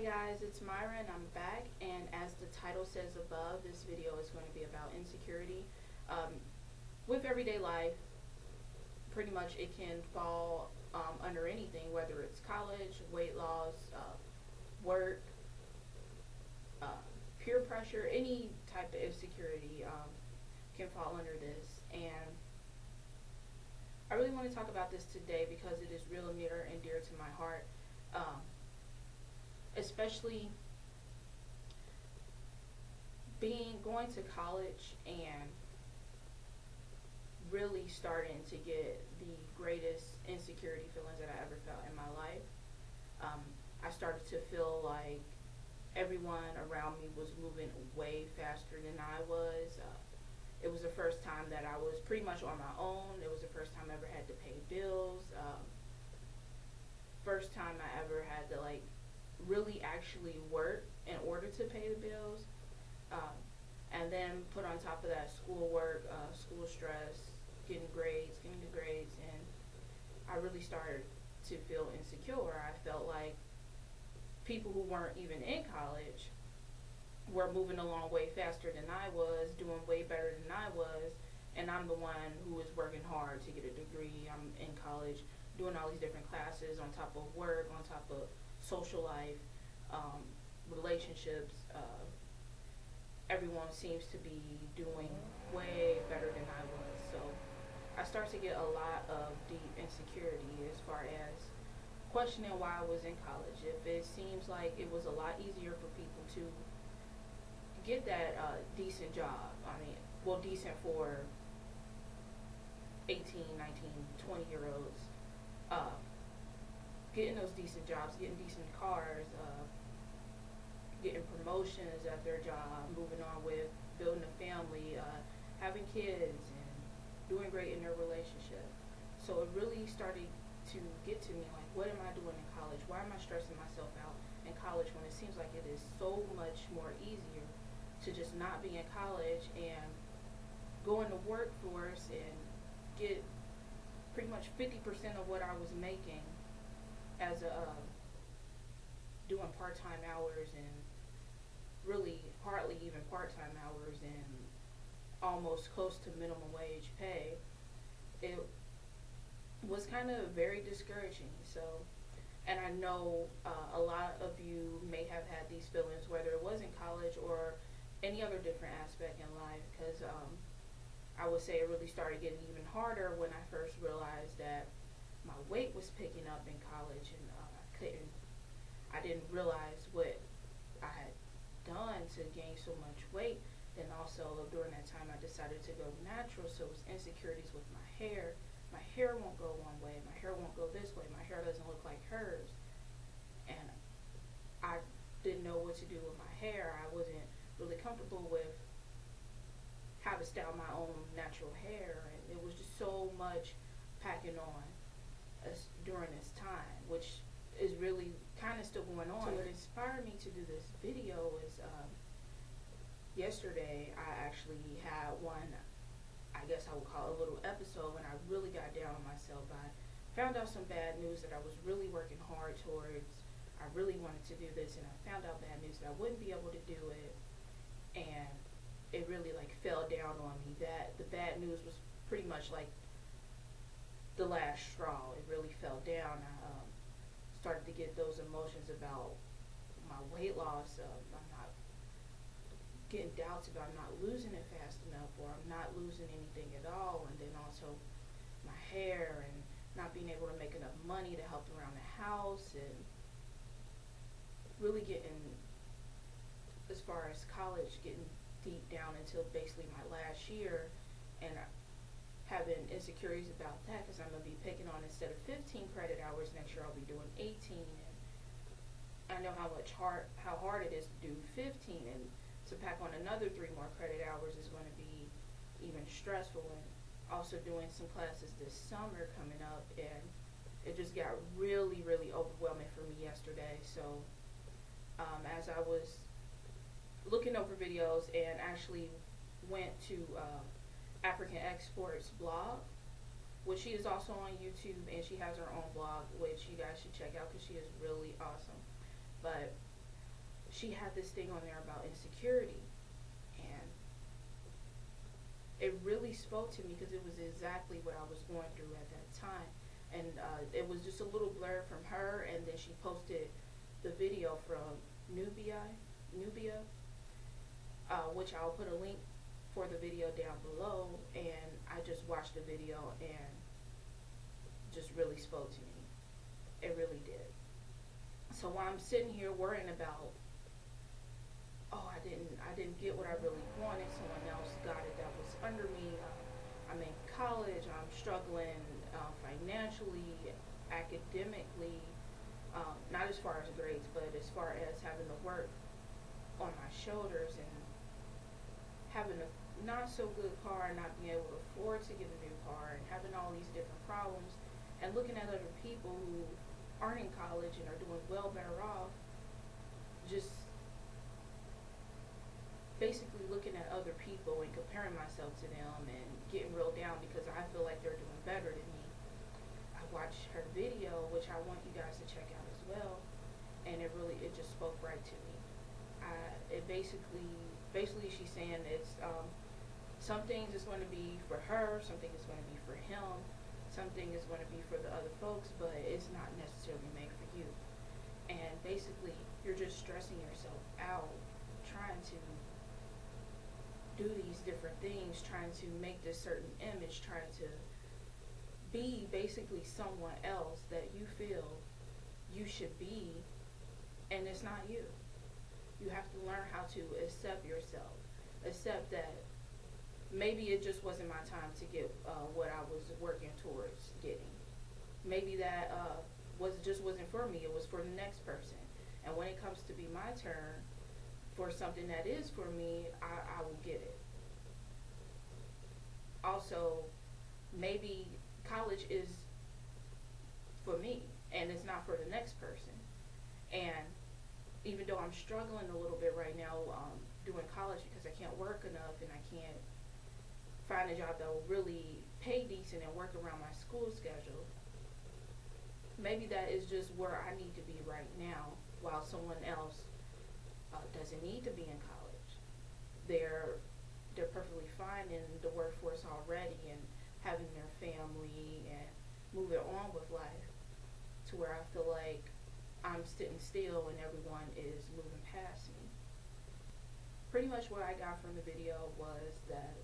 guys, it's Myra and I'm back, and as the title says above, this video is going to be about insecurity. With everyday life, pretty much it can fall under anything, whether it's college, weight loss, work, peer pressure, any type of insecurity can fall under this. And I really want to talk about this today because it is real near and dear to my heart. Especially going to college and really starting to get the greatest insecurity feelings that I ever felt in my life. I started to feel like everyone around me was moving way faster than I was. It was the first time that I was pretty much on my own. It was the first time I ever had to pay bills. First time I ever had to really actually work in order to pay the bills, and then put on top of that schoolwork, school stress, getting the grades, and I really started to feel insecure. I felt like people who weren't even in college were moving along way faster than I was, doing way better than I was, and I'm the one who is working hard to get a degree. I'm in college doing all these different classes on top of work, on top of social life, relationships. Everyone seems to be doing way better than I was. So I started to get a lot of deep insecurity as far as questioning why I was in college. If it seems like it was a lot easier for people to get that decent job. I mean, well, decent for 18, 19, 20-year-olds. Getting those decent jobs, getting decent cars, getting promotions at their job, moving on with building a family, having kids, and doing great in their relationship. So it really started to get to me, like, what am I doing in college? Why am I stressing myself out in college when it seems like it is so much more easier to just not be in college and go in the workforce and get pretty much 50% of what I was making as doing part-time hours, and really hardly even part-time hours, and almost close to minimum wage pay. It was kind of very discouraging. So, and I know a lot of you may have had these feelings, whether it was in college or any other different aspect in life, because I would say it really started getting even harder when I first realized that my weight was picking up in college, and I didn't realize what I had done to gain so much weight. Then also during that time I decided to go natural, so it was insecurities with my hair. My hair won't go one way, my hair won't go this way, my hair doesn't look like hers. And I didn't know what to do with my hair. I wasn't really comfortable with how to style my own natural hair, and it was just so much packing on during this time, which is really kind of still going on. So what inspired me to do this video is yesterday I actually had one, I guess I would call it a little episode, when I really got down on myself. I found out some bad news that I was really working hard towards. I really wanted to do this, and I found out bad news that I wouldn't be able to do it, and it really fell down on me. That the bad news was pretty much like the last straw. It really fell down. I started to get those emotions about my weight loss. I'm not getting doubts about I'm not losing it fast enough, or I'm not losing anything at all. And then also my hair, and not being able to make enough money to help around the house, and really getting, as far as college, getting deep down until basically my last year, and having insecurities about that, because I'm going to be picking on, instead of 15 credit hours next year, I'll be doing 18, and I know how hard it is to do 15, and to pack on another 3 more credit hours is going to be even stressful. And also doing some classes this summer coming up, and it just got really, really overwhelming for me yesterday. So as I was looking over videos, and actually went to African Export's blog, which she is also on YouTube, and she has her own blog, which you guys should check out because she is really awesome. But she had this thing on there about insecurity, and it really spoke to me because it was exactly what I was going through at that time. And it was just a little blur from her, and then she posted the video from Nubia, which I'll put a link for the video down below. And I just watched the video, and just really spoke to me. It really did. So while I'm sitting here worrying about, oh, I didn't get what I really wanted, someone else got it that was under me. I'm in college, I'm struggling financially, academically, not as far as grades, but as far as having to work on my shoulders, and having a not so good car, and not being able to afford to get a new car, and having all these different problems, and looking at other people who aren't in college and are doing well, better off, just basically looking at other people and comparing myself to them and getting real down because I feel like they're doing better than me. I watched her video, which I want you guys to check out as well, and it just spoke right to me. It basically she's saying it's some things is going to be for her, something is going to be for him, something is going to be for the other folks, but it's not necessarily made for you. And basically, you're just stressing yourself out trying to do these different things, trying to make this certain image, trying to be basically someone else that you feel you should be, and it's not you. You have to learn how to accept yourself, accept that maybe it just wasn't my time to get what I was working towards getting. Maybe that wasn't for me, it was for the next person. And when it comes to be my turn for something that is for me, I will get it. Also, maybe college is for me and it's not for the next person. And even though I'm struggling a little bit right now doing college because I can't work enough and I can't find a job that will really pay decent and work around my school schedule, maybe that is just where I need to be right now, while someone else doesn't need to be in college. They're perfectly fine in the workforce already and having their family and moving on with life, to where I feel like I'm sitting still and everyone is moving past me. Pretty much what I got from the video was that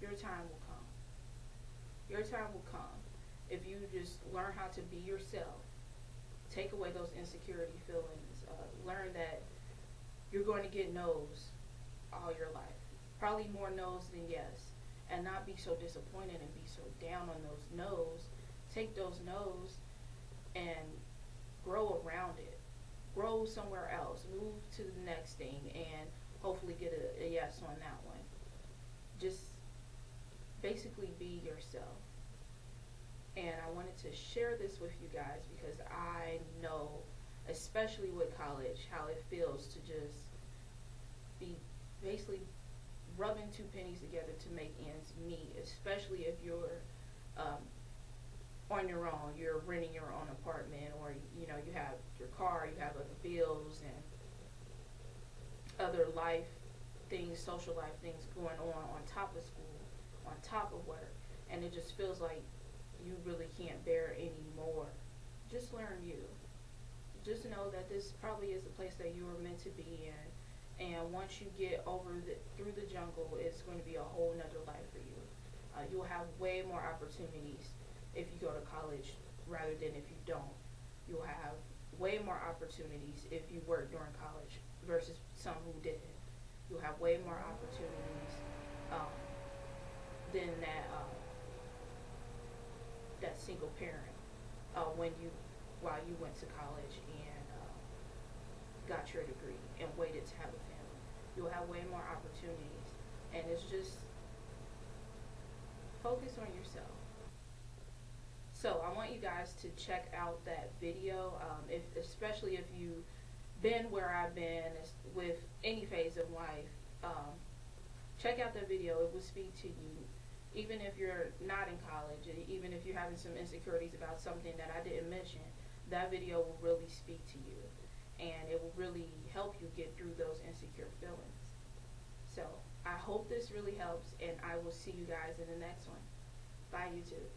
your time will come. Your time will come if you just learn how to be yourself. Take away those insecurity feelings. Learn that you're going to get no's all your life. Probably more no's than yes. And not be so disappointed and be so down on those no's. Take those no's and grow around it. Grow somewhere else. Move to the next thing and hopefully get a yes on that one. Just basically be yourself. And I wanted to share this with you guys because I know, especially with college, how it feels to just be basically rubbing two pennies together to make ends meet, especially if you're on your own, you're renting your own apartment, or you have your car, you have other bills and other life things, social life things going on top of school, on top of work, and it just feels like you really can't bear anymore. Just learn you. Just know that this probably is the place that you were meant to be in, and once you get through the jungle, it's going to be a whole nother life for you. You'll have way more opportunities if you go to college rather than if you don't. You'll have way more opportunities if you work during college versus some who didn't. You'll have way more opportunities than that single parent while you went to college and got your degree and waited to have a family. You'll have way more opportunities, and it's just focus on yourself. So I want you guys to check out that video, especially if you've been where I've been with any phase of life. Check out that video. It will speak to you. Even if you're not in college, even if you're having some insecurities about something that I didn't mention, that video will really speak to you, and it will really help you get through those insecure feelings. So I hope this really helps, and I will see you guys in the next one. Bye, YouTube.